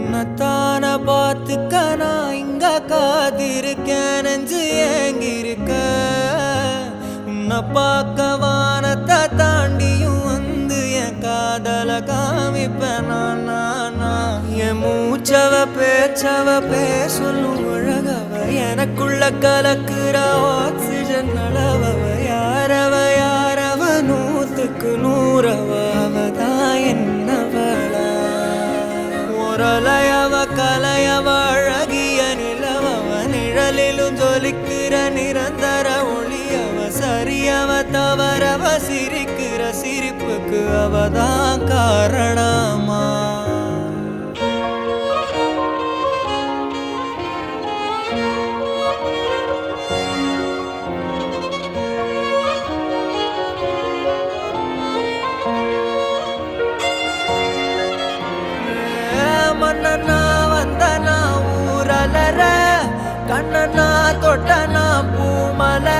உன்னத்தான பார்த்துக்க நான் இங்க காத்திருக்கேன் நெஞ்சு ஏங்கிருக்க உன்னை பார்க்க வானத்தை தாண்டியும் வந்து என் காதல காமிப்பேன் நான் என் மூச்சவ பேச்சவ பேசலும் அழகவ எனக்குள்ள கலக்குற ஆக்சிஜன் அளவவ யாரவ நூத்துக்கு நூறவ அவதான் என்னவளா ஒரலையவ கலையவ அழகிய நிலவவ நிழலிலும் ஜொலிக்கிற நிரந்தர ஒளியவ சரியவ தவறவ சிரிக்கிற சிரிப்புக்கு அவதான் காரணமா மன்னனா வந்தனா ஊரலர கண்ணனா தொட்டனா பூமலர